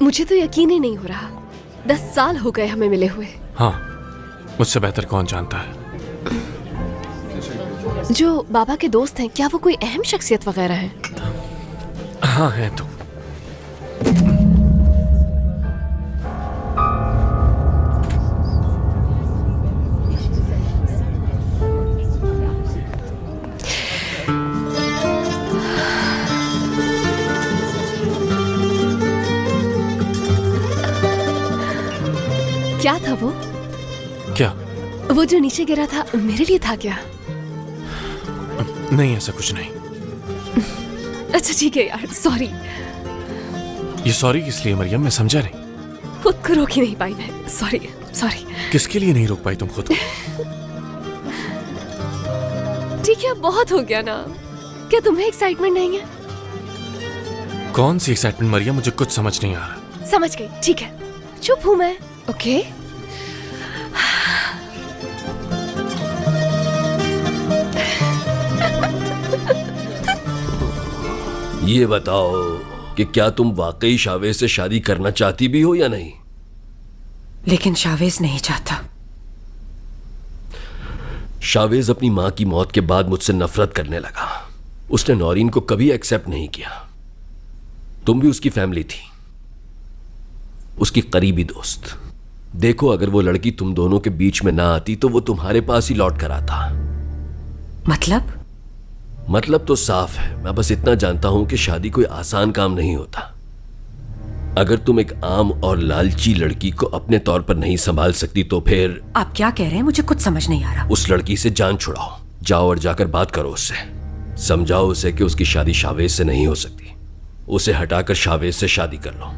मुझे तो यकीन ही नहीं हो रहा। 10 साल हो गए हमें मिले हुए। हाँ, मुझसे बेहतर कौन जानता है। जो बाबा के दोस्त हैं, क्या वो कोई अहम शख्सियत वगैरह है? हाँ है तो। क्या था वो? क्या? वो जो नीचे गिरा था मेरे लिए था क्या? नहीं, ऐसा कुछ नहीं। अच्छा ठीक है यार, सॉरी। ये सॉरी किस लिए मरियम, मैं समझा नहीं। खुद को रोक ही नहीं पाई मैं। Sorry sorry. किसके लिए नहीं रोक पाई तुम खुद को? ठीक है, बहुत हो गया ना। क्या तुम्हें एक्साइटमेंट नहीं है? कौन सी एक्साइटमेंट मरियम, मुझे कुछ समझ नहीं आ रहा। समझ गई, ठीक है, चुप हूं मैं। ओके ये बताओ कि क्या तुम वाकई शावेज से शादी करना चाहती भी हो या नहीं? लेकिन शावेज नहीं चाहता। शावेज अपनी मां की मौत के बाद मुझसे नफरत करने लगा। उसने नौरीन को कभी एक्सेप्ट नहीं किया। तुम भी उसकी फैमिली थी, उसकी करीबी दोस्त। देखो, अगर वो लड़की तुम दोनों के बीच में ना आती तो वो तुम्हारे पास ही लौट कर आता। मतलब तो साफ है। मैं बस इतना जानता हूं कि शादी कोई आसान काम नहीं होता। अगर तुम एक आम और लालची लड़की को अपने तौर पर नहीं संभाल सकती तो फिर आप क्या कह रहे हैं? मुझे कुछ समझ नहीं आ रहा। उस लड़की से जान छुड़ाओ। जाओ और जाकर बात करो उससे। समझाओ उसे कि उसकी शादी शावेज से नहीं हो सकती। उसे हटाकर शावेज से शादी कर लो।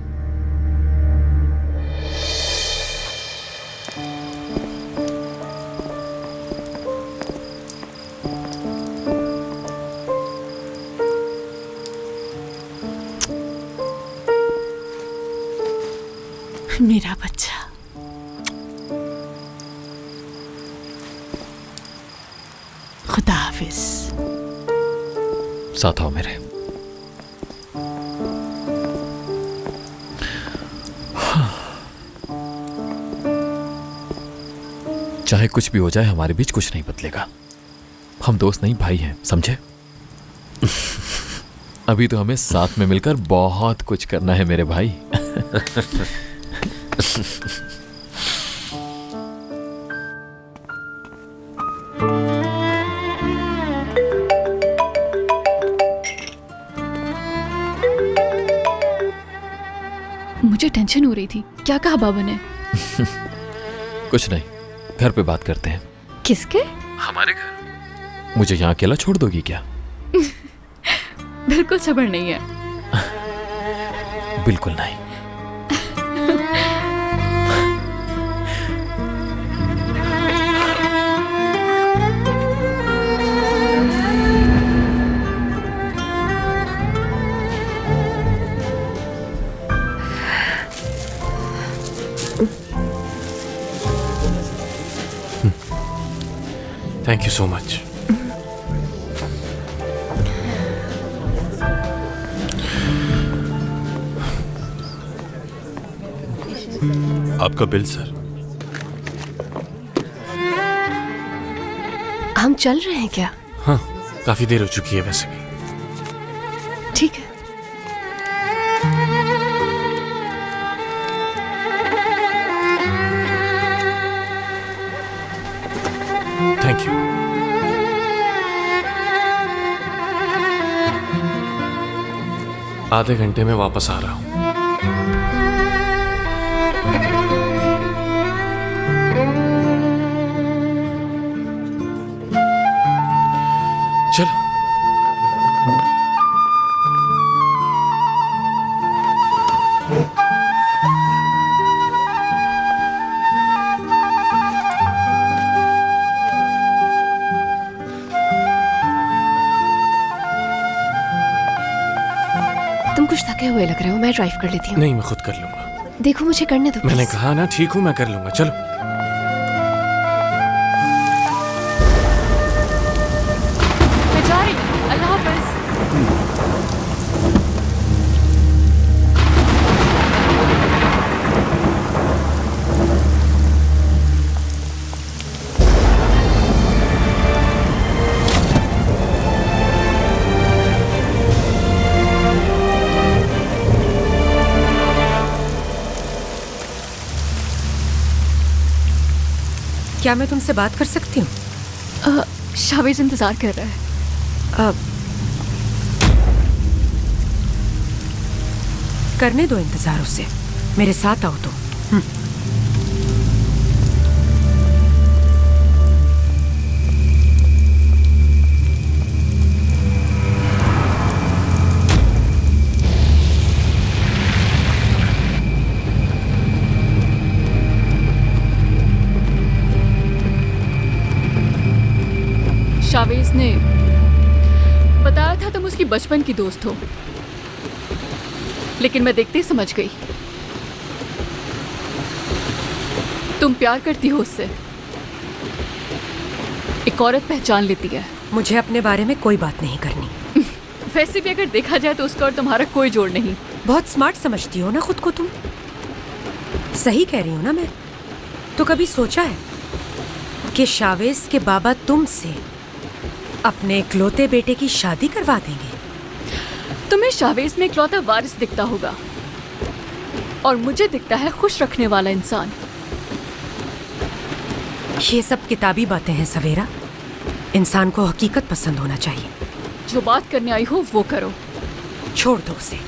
मेरा बच्चा। खुदा हाफिज। साथ आओ मेरे। चाहे कुछ भी हो जाए, हमारे बीच कुछ नहीं बदलेगा। हम दोस्त नहीं, भाई हैं, समझे? अभी तो हमें साथ में मिलकर बहुत कुछ करना है मेरे भाई। मुझे टेंशन हो रही थी। क्या कहा बाबा ने? कुछ नहीं, घर पे बात करते हैं। किसके? हमारे घर। मुझे यहाँ अकेला छोड़ दोगी क्या? बिल्कुल सब्र नहीं है। बिल्कुल नहीं। Thank you so much. आपका बिल सर। हम चल रहे हैं क्या? हाँ, काफी देर हो चुकी है वैसे भी। ठीक है। Thank you. आधे घंटे में वापस आ रहा हूं। चलो। तुम कुछ थके हुए लग रहे हो, मैं ड्राइव कर लेती हूँ। नहीं, मैं खुद कर लूंगा। देखो, मुझे करने दो। मैंने please। कहा ना, ठीक हूं, मैं कर लूंगा। चलो। मैं जा रही हूँ। अल्लाह हाफिज। क्या मैं तुमसे बात कर सकती हूँ? शावेज इंतजार कर रहा है। करने दो इंतजार उसे, मेरे साथ आओ तो। शावेज ने बताया था तुम उसकी बचपन की दोस्त हो, लेकिन मैं देखते ही समझ गई तुम प्यार करती हो उससे। एक औरत पहचान लेती है। मुझे अपने बारे में कोई बात नहीं करनी। वैसे भी अगर देखा जाए तो उसका और तुम्हारा कोई जोड़ नहीं। बहुत स्मार्ट समझती हो ना खुद को तुम। सही कह रही हो ना मैं? तो कभी सोचा है कि शावेज के बाबा तुमसे अपने इकलौते बेटे की शादी करवा देंगे? तुम्हें शावेज में इकलौता वारिस दिखता होगा और मुझे दिखता है खुश रखने वाला इंसान। ये सब किताबी बातें हैं सवेरा। इंसान को हकीकत पसंद होना चाहिए। जो बात करने आई हो वो करो। छोड़ दो उसे।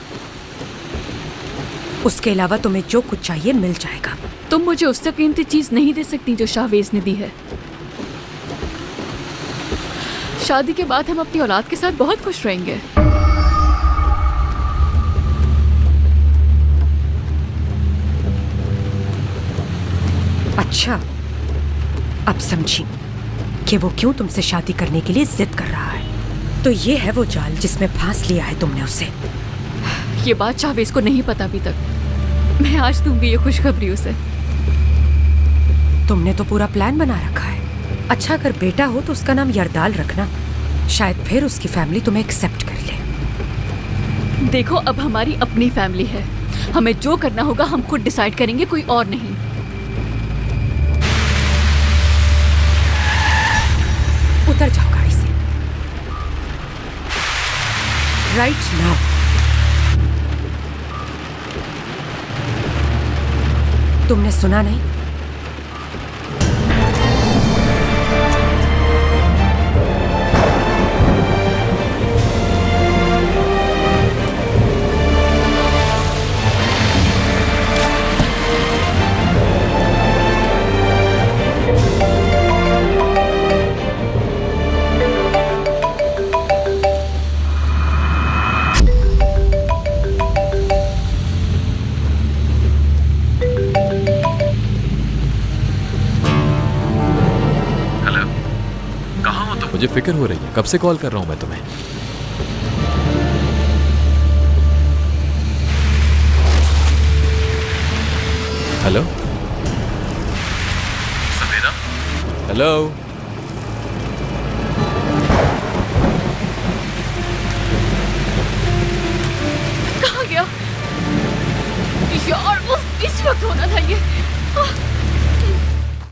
उसके अलावा तुम्हें जो कुछ चाहिए मिल जाएगा। तुम मुझे उससे कीमती चीज नहीं दे सकती जो शावेज ने दी है। शादी के बाद हम अपनी औलाद के साथ बहुत खुश रहेंगे। अच्छा, अब समझी कि वो क्यों तुमसे शादी करने के लिए जिद कर रहा है। तो ये है वो जाल जिसमें फांस लिया है तुमने उसे। ये बात शावेज को नहीं पता अभी तक। मैं आज दूंगी ये खुशखबरी उसे। तुमने तो पूरा प्लान बना रखा है। अच्छा, अगर बेटा हो तो उसका नाम यरदाल रखना। शायद फिर उसकी फैमिली तुम्हें एक्सेप्ट कर ले। देखो, अब हमारी अपनी फैमिली है। हमें जो करना होगा हम खुद डिसाइड करेंगे, कोई और नहीं। उतर जाओ गाड़ी से राइट नाउ। तुमने सुना नहीं? मुझे फिक्र हो रही है, कब से कॉल कर रहा हूं मैं तुम्हें। हेलो सवेरा, हेलो, कहाँ गया यार? इस वक्त होना था ये।